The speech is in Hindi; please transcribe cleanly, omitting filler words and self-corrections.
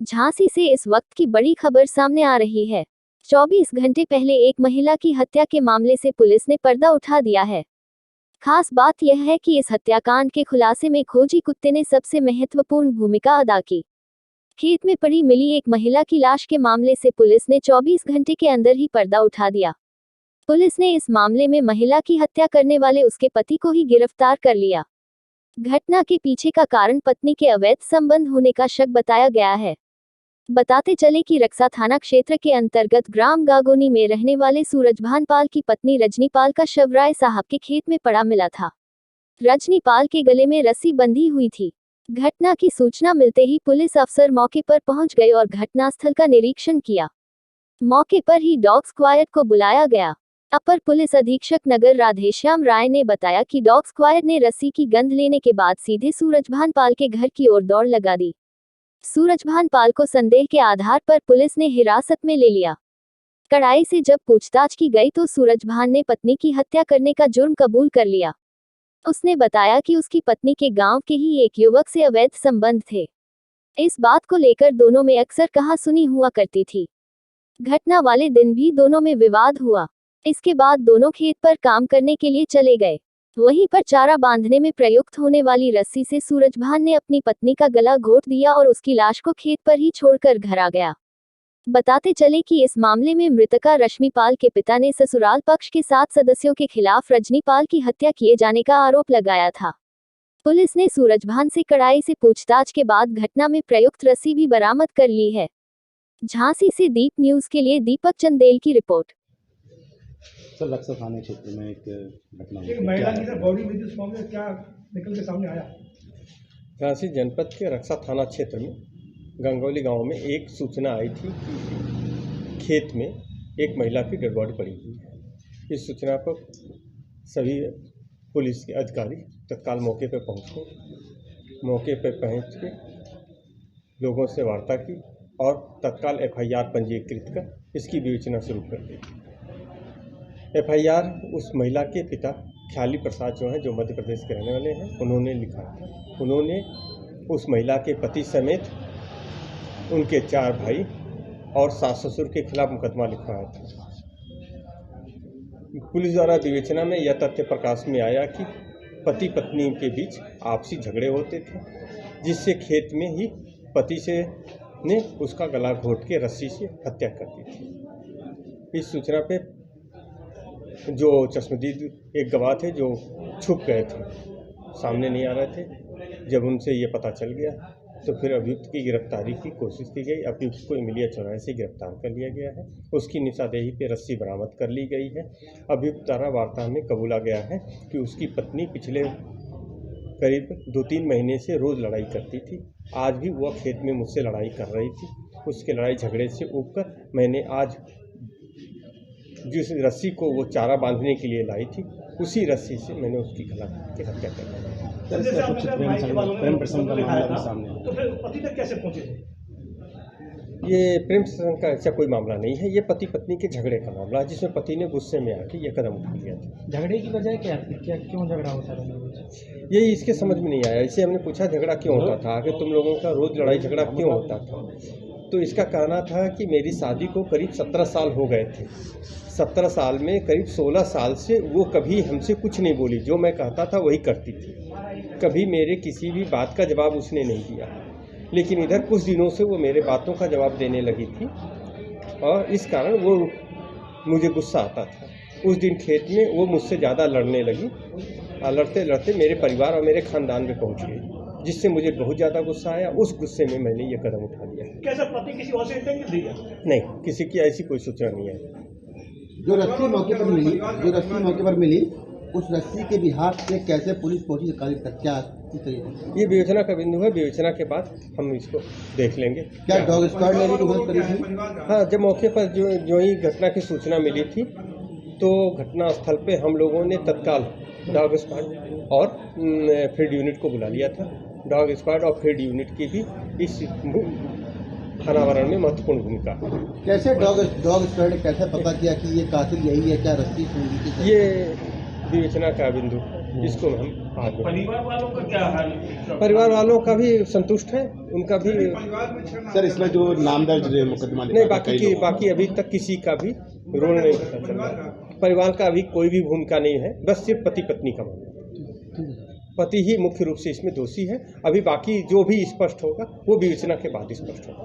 झांसी से इस वक्त की बड़ी खबर सामने आ रही है। 24 घंटे पहले एक महिला की हत्या के मामले से पुलिस ने पर्दा उठा दिया है। खास बात यह है कि इस हत्याकांड के खुलासे में खोजी कुत्ते ने सबसे महत्वपूर्ण भूमिका अदा की। खेत में पड़ी मिली एक महिला की लाश के मामले से पुलिस ने 24 घंटे के अंदर ही पर्दा उठा दिया। पुलिस ने इस मामले में महिला की हत्या करने वाले उसके पति को ही गिरफ्तार कर लिया। घटना के पीछे का कारण पत्नी के अवैध संबंध होने का शक बताया गया है। बताते चले कि रक्सा थाना क्षेत्र के अंतर्गत ग्राम गागोनी में रहने वाले सूरजभान पाल की पत्नी रजनी पाल का शव राय साहब के खेत में पड़ा मिला था। रजनी पाल के गले में रस्सी बंधी हुई थी। घटना की सूचना मिलते ही पुलिस अफसर मौके पर पहुंच गए और घटनास्थल का निरीक्षण किया। मौके पर ही डॉग स्क्वाड को बुलाया गया। अपर पुलिस अधीक्षक नगर राधेश्याम राय ने बताया कि डॉग स्क्वाड ने रस्सी की गंध लेने के बाद सीधे सूरजभान पाल के घर की ओर दौड़ लगा दी। सूरजभान पाल को संदेह के आधार पर पुलिस ने हिरासत में ले लिया। कड़ाई से जब पूछताछ की गई तो सूरजभान ने पत्नी की हत्या करने का जुर्म कबूल कर लिया। उसने बताया कि उसकी पत्नी के गांव के ही एक युवक से अवैध संबंध थे। इस बात को लेकर दोनों में अक्सर कहासुनी हुआ करती थी। घटना वाले दिन भी दोनों में विवाद हुआ। इसके बाद दोनों खेत पर काम करने के लिए चले गए। वहीं पर चारा बांधने में प्रयुक्त होने वाली रस्सी से सूरजभान ने अपनी पत्नी का गला घोट दिया और उसकी लाश को खेत पर ही छोड़कर घर आ गया। बताते चले कि इस मामले में मृतका रश्मि पाल के पिता ने ससुराल पक्ष के 7 सदस्यों के खिलाफ रजनी पाल की हत्या किए जाने का आरोप लगाया था। पुलिस ने सूरजभान से कड़ाई से पूछताछ के बाद घटना में प्रयुक्त रस्सी भी बरामद कर ली है। झांसी से दीप न्यूज के लिए दीपक चंदेल की रिपोर्ट। सर, रक्सा थाना क्षेत्र में एक घटना हुई, एक महिला की बॉडी में जिस मामले में क्या निकल के सामने आया? झांसी जनपद के रक्सा थाना क्षेत्र में गंगौली गांव में एक सूचना आई थी कि खेत में एक महिला की डेड बॉडी पड़ी हुई है। इस सूचना पर सभी पुलिस के अधिकारी तत्काल मौके पर पहुंच के लोगों से वार्ता की और तत्काल FIR पंजीकृत कर इसकी विवेचना शुरू कर दी। FIR उस महिला के पिता ख्याली प्रसाद जो हैं, जो मध्य प्रदेश के रहने वाले हैं, उन्होंने लिखा था। उन्होंने उस महिला के पति समेत उनके 4 भाई और सास ससुर के खिलाफ मुकदमा लिखवाया था। पुलिस द्वारा विवेचना में यह तथ्य प्रकाश में आया कि पति पत्नी के बीच आपसी झगड़े होते थे, जिससे खेत में ही पति ने उसका गला घोट के रस्सी से हत्या कर दी थी। इस सूचना पे जो चश्मदीद एक गवाह थे जो छुप गए थे, सामने नहीं आ रहे थे, जब उनसे ये पता चल गया तो फिर अभियुक्त की गिरफ्तारी की कोशिश की गई। अभियुक्त को इमलिया चौराहे से गिरफ्तार कर लिया गया है। उसकी निशानदेही पे रस्सी बरामद कर ली गई है। अभियुक्त द्वारा वार्ता में कबूला गया है कि उसकी पत्नी पिछले करीब 2-3 महीने से रोज़ लड़ाई करती थी। आज भी वह खेत में मुझसे लड़ाई कर रही थी। उसके लड़ाई झगड़े से उबकर मैंने आज जिस रस्सी को वो चारा बांधने के लिए लाई थी, उसी रस्सी से मैंने उसकी गला की हत्या कर दी। कुछ प्रेम प्रसंग का मामला भी सामने तो फिर पति तक कैसे पहुंचे थे? ये प्रेम प्रसंग का ऐसा कोई मामला नहीं है। ये पति पत्नी के झगड़े का मामला है, जिसमें पति ने गुस्से में आके ये कदम उठा लिया था। झगड़े की वजह क्या क्यों झगड़ा होता था? यही इसके समझ में नहीं आया। इसे हमने पूछा झगड़ा क्यों होता था, आखिर तुम लोगों का रोज़ लड़ाई झगड़ा क्यों होता था? तो इसका कहना था कि मेरी शादी को करीब 17 साल हो गए थे। 17 साल में करीब 16 साल से वो कभी हमसे कुछ नहीं बोली। जो मैं कहता था वही करती थी। कभी मेरे किसी भी बात का जवाब उसने नहीं दिया। लेकिन इधर कुछ दिनों से वो मेरे बातों का जवाब देने लगी थी और इस कारण वो मुझे गुस्सा आता था। उस दिन खेत में वो मुझसे ज़्यादा लड़ने लगी और लड़ते लड़ते मेरे परिवार और मेरे ख़ानदान में पहुंच गई, जिससे मुझे बहुत ज़्यादा गुस्सा आया। उस गुस्से में मैंने ये कदम उठा लिया। क्या सर पति किसी और से इंटेंशन दी है? नहीं, किसी की ऐसी कोई सूचना नहीं है। जो रस्सी मौके पर मिली उस रस्सी के बिहार से कैसे पुलिस पहुंची तक, क्या ये विवेचना का बिंदु है। विवेचना के बाद हम इसको देख लेंगे। क्या डॉग स्क्वाड ने भी मदद करी थी? हाँ, जब मौके पर जो ही घटना की सूचना मिली थी तो घटना स्थल पे हम लोगों ने तत्काल डॉग स्क्वाड और फील्ड यूनिट को बुला लिया था। डॉग स्क्वाड और फील्ड यूनिट की भी इस अनावरण में महत्वपूर्ण भूमिका। कैसे डॉग स्क्वाड ने कैसे पता किया कि ये कातिल यही है? क्या रस्सी सूंघी थी? ये विवेचना का बिंदु, जिसको हम आगे। परिवार वालों का क्या हाल? परिवार वालों का भी संतुष्ट है, उनका भी सर इसमें जो नाम दर्ज मुकदमा नहीं, बाकी अभी तक किसी का भी रोल नहीं पता चल रहा। परिवार का अभी कोई भी भूमिका नहीं है, बस सिर्फ पति पत्नी का मामला। पति ही मुख्य रूप से इसमें दोषी है। अभी बाकी जो भी स्पष्ट होगा वो विवेचना के बाद स्पष्ट होगा।